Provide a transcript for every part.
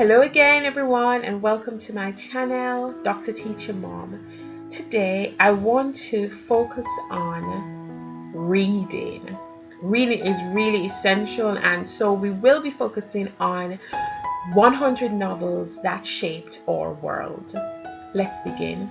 Hello again everyone, and welcome to my channel, Dr. Teacher Mom. Today I want to focus on reading. Reading is really essential, and so we will be focusing on 100 novels that shaped our world. Let's begin.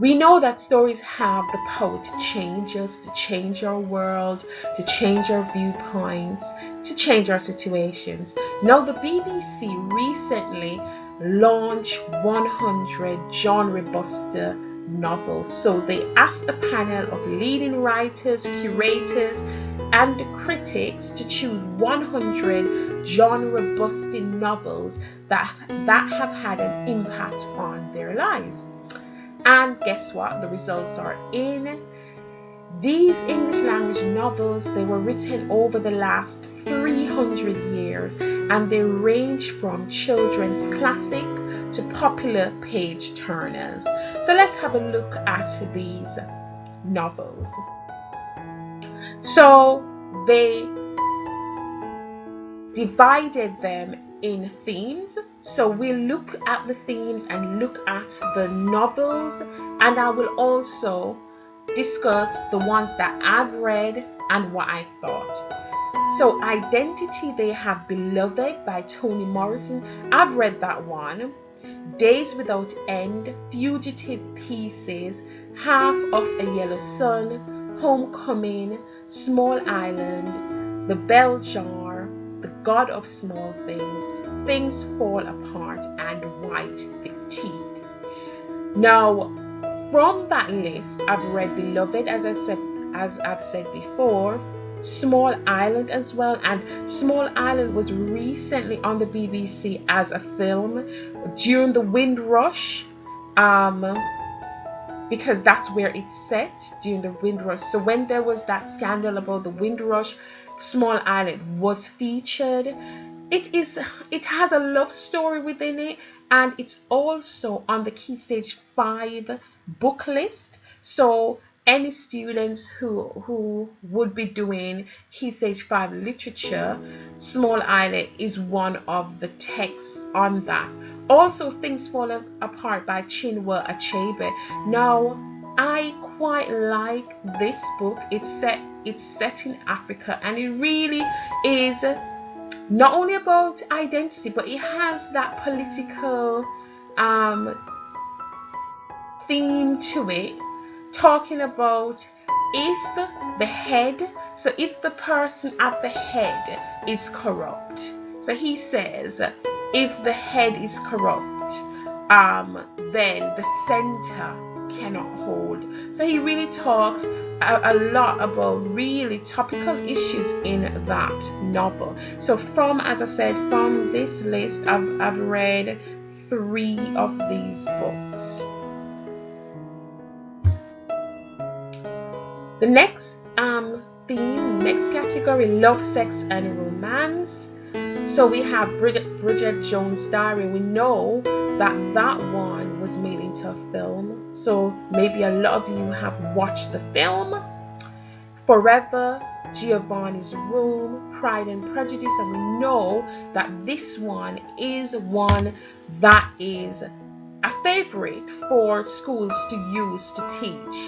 We know that stories have the power to change us, to change our world, to change our viewpoints, to change our situations. Now, the BBC recently launched 100 genre-buster novels. So they asked a panel of leading writers, curators, and critics to choose 100 genre-busting novels that have had an impact on their lives. And guess what? The results are in. These English language novels, they were written over the last 300 years, and they range from children's classic to popular page turners. So let's have a look at these novels. So they divided them in themes. So we'll look at the themes and look at the novels, and I will also discuss the ones that I've read and what I thought. So Identity They Have Beloved by Toni Morrison, I've read that one. Days Without End, Fugitive Pieces, Half of a Yellow Sun, Homecoming, Small Island, The Bell Jar, The God of Small Things, Things Fall Apart, and White Teeth. Now, from that list, I've read Beloved, as I've said before, Small Island as well, and Small Island was recently on the BBC as a film during the Windrush, because that's where it's set, during the Windrush. So when there was that scandal about the Windrush, Small Island was featured. It has a love story within it, and it's also on the Key Stage 5 book list. So any students who would be doing Key Stage 5 literature, Small Island is one of the texts on that. Also, Things Fall Apart by Chinua Achebe. Now, I quite like this book. It's set in Africa, and it really is not only about identity, but it has that political theme to it, talking about if the person at the head is corrupt. So he says, if the head is corrupt, then the center cannot hold. So he really talks a lot about really topical issues in that novel. So as I said, from this list, I've read 3 of these books. The next next category, love, sex, and romance. So we have Bridget Jones' Diary. We know that one was made into a film, so maybe a lot of you have watched the film. Forever, Giovanni's Room, Pride and Prejudice, and we know that this one is one that is a favorite for schools to use to teach,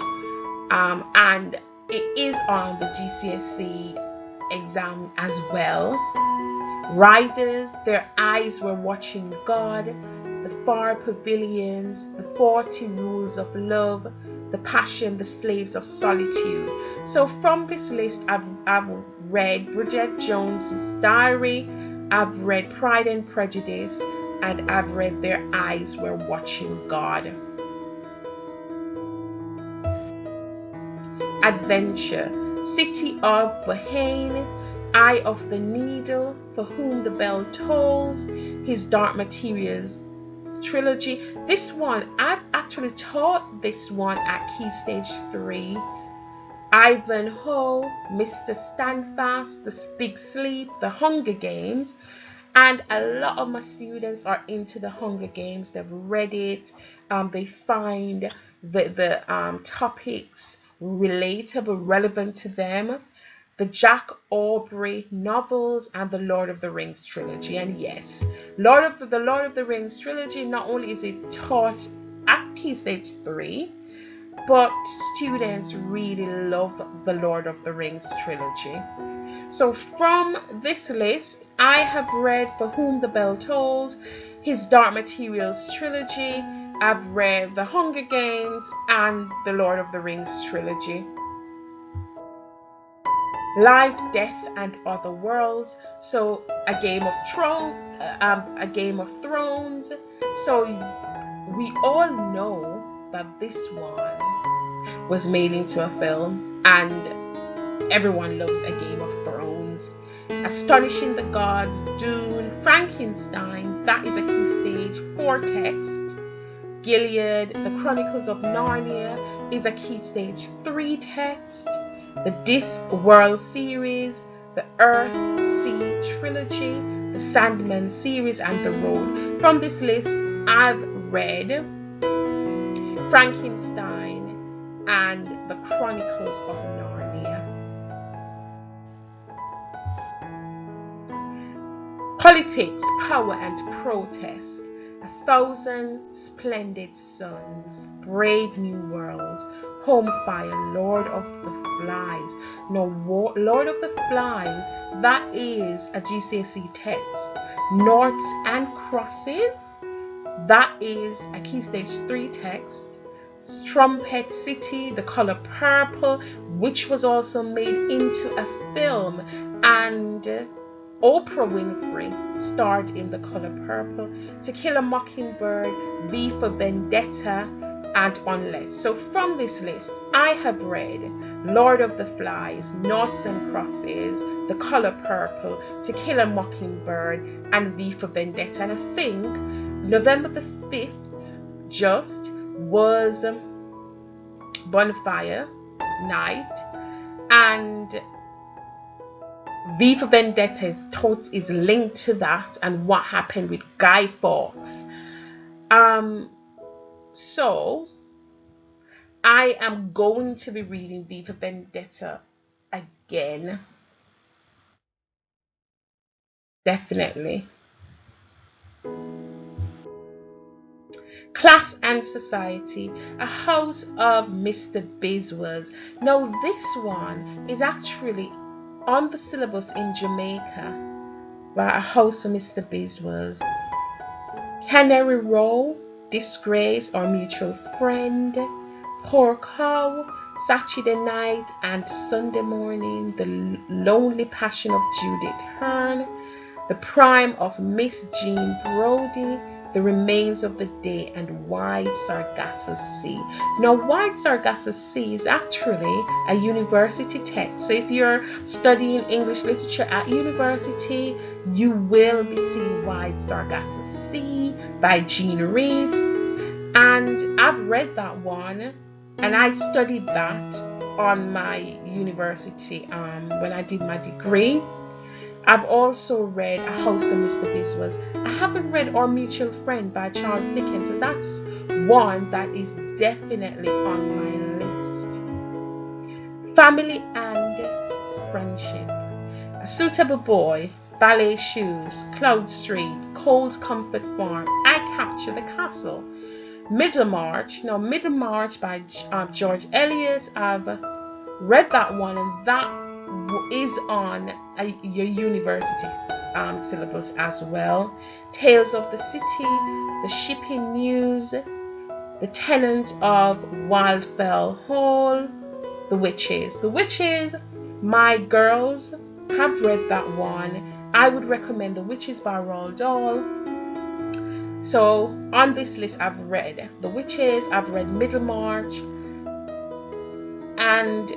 and it is on the GCSE exam as well. Riders, Their Eyes Were Watching God, The Far Pavilions, The 40 Rules of Love, The Passion, The Slaves of Solitude. So from this list, I've read Bridget Jones' Diary, I've read Pride and Prejudice, and I've read Their Eyes Were Watching God. Adventure, City of Bohane, Eye of the Needle, For Whom the Bell Tolls, His Dark Materials Trilogy. This one, I've actually taught this one at Key Stage 3. Ivanhoe, Mr. Standfast, The Big Sleep, The Hunger Games. And a lot of my students are into The Hunger Games. They've read it. They find the topics relatable, relevant to them. the Jack Aubrey novels, and the Lord of the Rings trilogy. And yes, the Lord of the Rings trilogy, not only is it taught at Key Stage 3, but students really love the Lord of the Rings trilogy. So from this list, I have read For Whom the Bell Tolls, his Dark Materials trilogy. I've read The Hunger Games and the Lord of the Rings trilogy. Life, Death, and Other Worlds. So a Game of Thrones. So we all know that this one was made into a film, and everyone loves A Game of Thrones. Astonishing the Gods, Dune, Frankenstein, that is a Key Stage 4 text. Gilead, The Chronicles of Narnia is a Key Stage 3 text. The Discworld series, the Earth Sea trilogy, the Sandman series, and The Road. From this list, I've read Frankenstein and the Chronicles of Narnia. Politics, Power, and Protest. 1,000 Splendid Suns, Brave New World, Home Fire, Lord of the Flies. Now, Lord of the Flies, that is a GCSE text. Noughts and Crosses, that is a Key Stage 3 text. Strumpet City, The Color Purple, which was also made into a film, and Oprah Winfrey starred in The Color Purple. To Kill a Mockingbird, V for Vendetta, and Unless. So from this list, I have read Lord of the Flies, Noughts and Crosses, The Color Purple, To Kill a Mockingbird, and V for Vendetta. And I think November the 5th just was Bonfire Night, and V for Vendetta is linked to that and what happened with Guy Fawkes. So I am going to be reading V for Vendetta again. Definitely. Class and Society, A House of Mr. Biswas. Now this one is actually on the syllabus in Jamaica, by A House of Mr. Biswas. Canary Row, Disgrace or Mutual Friend, Poor Cow, Saturday Night and Sunday Morning, The Lonely Passion of Judith Hearn, The Prime of Miss Jean Brodie, The Remains of the Day, and Wide Sargasso Sea. Now, Wide Sargasso Sea is actually a university text. So if you're studying English literature at university, you will be seeing Wide Sargasso Sea by Jean Rees. And I've read that one, and I studied that on my university when I did my degree. I've also read A House of Mr. Biswas. I haven't read Our Mutual Friend by Charles Dickens, so that's one that is definitely on my list. Family and Friendship, A Suitable Boy, Ballet Shoes, Cloud Street, Cold Comfort Farm, I Capture the Castle. Middlemarch. Now, Middlemarch by George Eliot. I've read that one, and that is on your university syllabus as well. Tales of the City, The Shipping News, The Tenant of Wildfell Hall, The Witches. The Witches, my girls have read that one. I would recommend The Witches by Roald Dahl. So on this list, I've read The Witches, I've read Middlemarch, and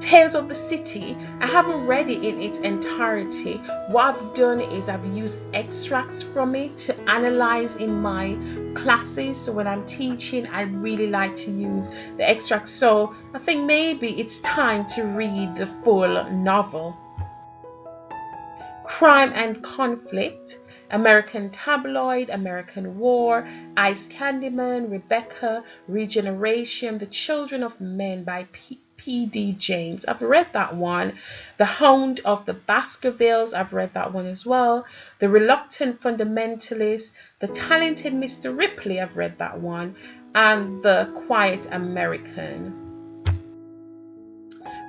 Tales of the City. I haven't read it in its entirety. What I've done is I've used extracts from it to analyze in my classes. So when I'm teaching, I really like to use the extracts. So I think maybe it's time to read the full novel. Crime and Conflict, American Tabloid, American War, Ice Candyman, Rebecca, Regeneration, The Children of Men by P.D. James. I've read that one. The Hound of the Baskervilles. I've read that one as well. The Reluctant Fundamentalist. The Talented Mr. Ripley. I've read that one. And The Quiet American.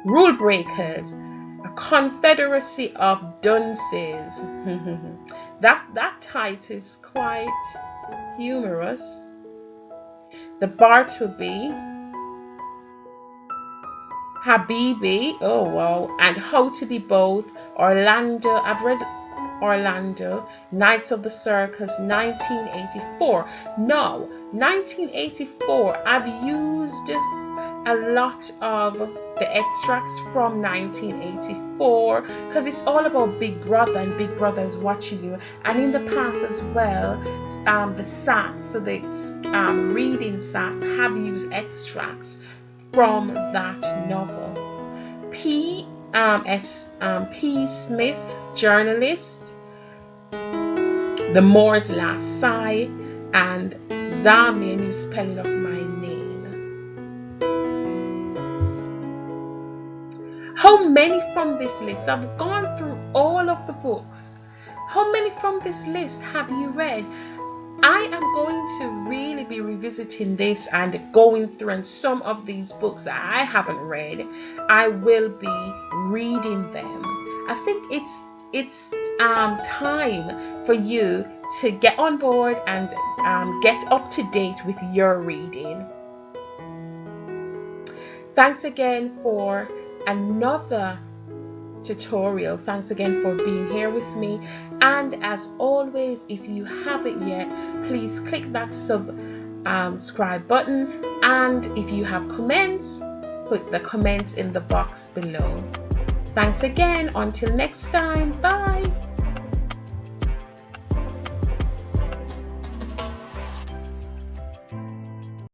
Rule Breakers. A Confederacy of Dunces. that title is quite humorous. The Bartleby, Habibi, oh wow, and How to Be Both. Orlando, I've read Orlando. Knights of the Circus, 1984. No, 1984, I've used a lot of the extracts from 1984 because it's all about Big Brother, and Big Brother is watching you. And in the past as well, the SATs, so the reading SATs, have used extracts from that novel. P. Smith, journalist. The Moor's Last Sigh, and Zami, a New Spelling of My Name. How many from this list? I've gone through all of the books. How many from this list have you read? I am going to really be revisiting this and going through, and some of these books that I haven't read, I will be reading them. I think it's time for you to get on board and get up to date with your reading. Thanks again for another tutorial. Thanks again for being here with me, and as always, if you haven't yet, please click that subscribe button, and if you have comments, put the comments in the box below. Thanks again. Until next time, bye.